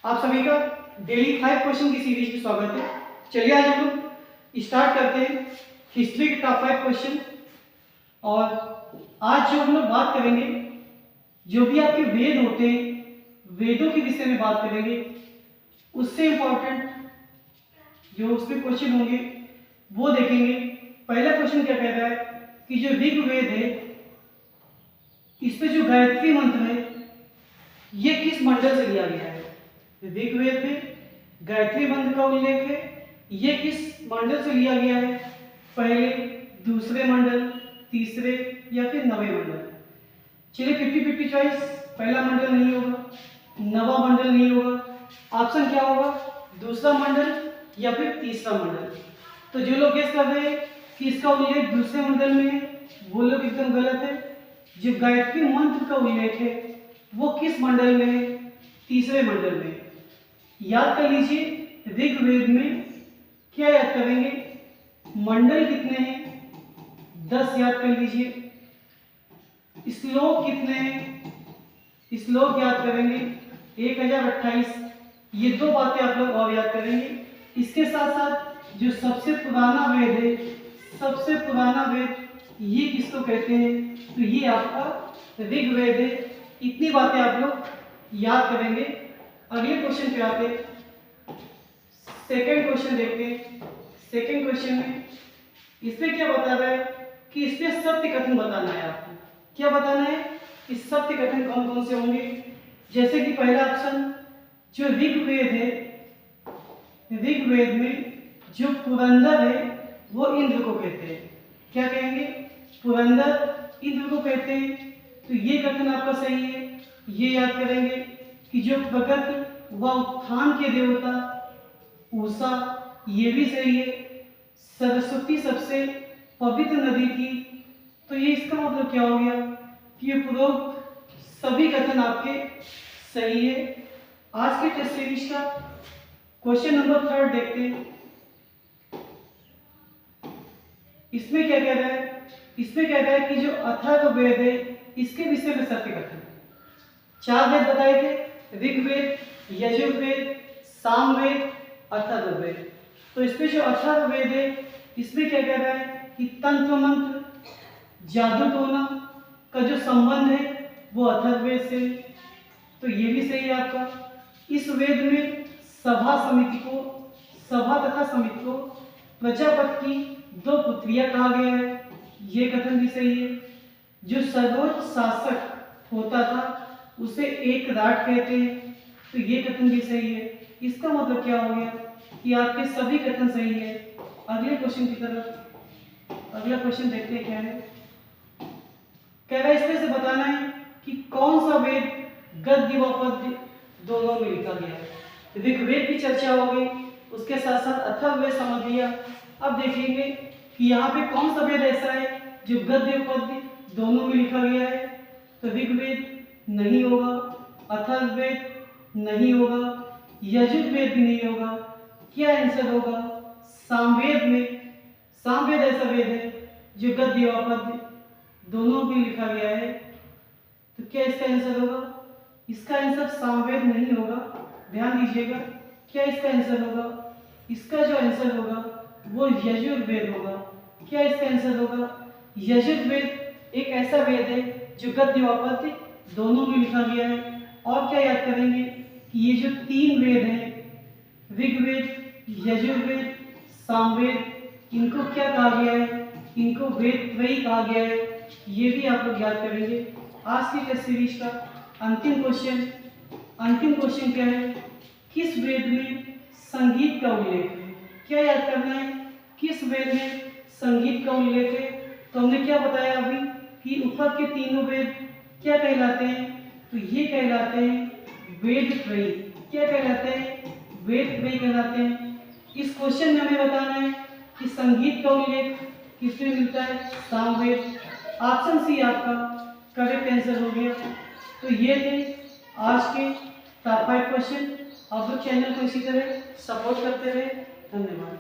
आप सभी का डेली 5 क्वेश्चन की सीरीज में स्वागत है। चलिए आज हम लोग स्टार्ट करते हैं हिस्ट्री के टॉप 5 क्वेश्चन। और आज जो हम लोग बात करेंगे, जो भी आपके वेद होते हैं, वेदों के विषय में बात करेंगे। उससे इंपॉर्टेंट जो उसमें क्वेश्चन होंगे वो देखेंगे। पहला क्वेश्चन क्या कह रहा है कि जो ऋग्वेद है, इसमें जो गायत्री मंत्र है ये किस मंडल से लिया गया है। ऋग्वेद में गायत्री मंत्र का उल्लेख है, ये किस मंडल से लिया गया है, पहले, दूसरे मंडल, तीसरे या फिर नवे मंडल। चलिए 50-50 चॉइस। पहला मंडल नहीं होगा, नवा मंडल नहीं होगा। ऑप्शन क्या होगा, दूसरा मंडल या फिर तीसरा मंडल। तो जो लोग गेस कर रहे हैं कि इसका उल्लेख दूसरे मंडल में है, वो लोग एकदम गलत है। जो गायत्री मंत्र का उल्लेख है वो किस मंडल में है, तीसरे मंडल में। याद कर लीजिए, ऋग्वेद में क्या याद करेंगे, मंडल कितने हैं, 10 याद कर लीजिए। श्लोक कितने हैं, श्लोक याद करेंगे 1028। ये दो बातें आप लोग और याद करेंगे। इसके साथ साथ जो सबसे पुराना वेद है, सबसे पुराना वेद ये किसको कहते हैं, तो ये आपका ऋग्वेद है। इतनी बातें आप लोग याद करेंगे। अगले क्वेश्चन पे आते हैं। सेकंड क्वेश्चन देखते हैं। सेकंड क्वेश्चन में इसमें क्या बता रहा है कि इसमें सत्य कथन बताना है आपको। क्या बताना है, इस सत्य कथन कौन कौन से होंगे। जैसे कि पहला ऑप्शन, जो ऋग्वेद है, ऋग्वेद में जो पुरंदर है वो इंद्र को कहते हैं। क्या कहेंगे, पुरंदर इंद्र को कहते हैं। तो ये कथन आपका सही है। ये याद करेंगे कि जो प्रगति व उत्थान के देवता उषा, ये भी सही है। सरस्वती सबसे पवित्र नदी थी। तो ये इसका मतलब क्या हो गया कि ये उपरोक्त सभी कथन आपके सही है। आज के टेस्ट सीरीज का क्वेश्चन नंबर 3 देखते हैं। इसमें क्या कह रहा है, इसमें क्या कह रहा है कि जो अथर्ववेद है इसके विषय में सत्य कथन। 4 वेद बताए थे, ऋग्वेद, यजुर्वेद, सामवेद, अथर्ववेद। तो इसमें जो अथर्ववेद है इसमें क्या कह रहा है कि तंत्र मंत्र, जादू टोना का जो संबंध है वो अथर्ववेद से। तो ये भी सही है आपका। इस वेद में सभा तथा समिति को प्रजापति की 2 पुत्रियां कहा गया है। ये कथन भी सही है। जो सर्वोच्च शासक होता था उसे एक राट कहते हैं। तो ये कथन भी सही है। इसका मतलब क्या हो गया कि आपके सभी कथन सही है। अगले क्वेश्चन की तरफ, अगला क्वेश्चन देखते हैं क्या है। कह रहा है इसमें से बताना है कि कौन सा वेद गद्य व पद्य दोनों में लिखा गया है। ऋग्वेद की चर्चा हो गई, उसके साथ साथ अथर्ववेद समझ लिया। अब देखेंगे कि यहाँ पे कौन सा वेद ऐसा है जो गद्य पद्य दोनों में लिखा गया है। तो ऋग्वेद नहीं होगा, अथर्ववेद नहीं होगा, यजुर्वेद भी नहीं होगा। क्या आंसर होगा, सामवेद में। सामवेद ऐसा वेद है जो गद्य व पद्य दोनों में लिखा गया है। तो क्या इसका आंसर होगा, इसका आंसर सामवेद नहीं होगा। ध्यान दीजिएगा, क्या इसका आंसर होगा, इसका जो आंसर होगा वो यजुर्वेद होगा। क्या इसका आंसर होगा, यजुर्वेद एक ऐसा वेद है जो गद्य व पद्य दोनों में लिखा गया है। और क्या याद करेंगे कि ये जो 3 वेद हैं, ऋग्वेद, यजुर्वेद, सामवेद, इनको क्या कहा गया है, इनको वेद त्रयी कहा गया है। ये भी आप लोग याद करेंगे। आज की टेस्ट सीरीज का अंतिम क्वेश्चन क्या है, किस वेद में संगीत का उल्लेख है। क्या याद करना है, किस वेद में संगीत का उल्लेख है। तो हमने क्या बताया अभी कि ऊपर के तीनों वेद क्या कहलाते हैं, तो ये कहलाते हैं वेद त्रयी। क्या कहलाते हैं, वेद त्रयी कहलाते हैं। इस क्वेश्चन में हमें बताना है कि संगीत का उल्लेख किसमें मिलता है, सामवेद। ऑप्शन सी आपका करेक्ट आंसर हो गया। तो ये थे आज के टॉप 5 क्वेश्चन। आप लोग चैनल को इसी तरह सपोर्ट करते रहे। धन्यवाद।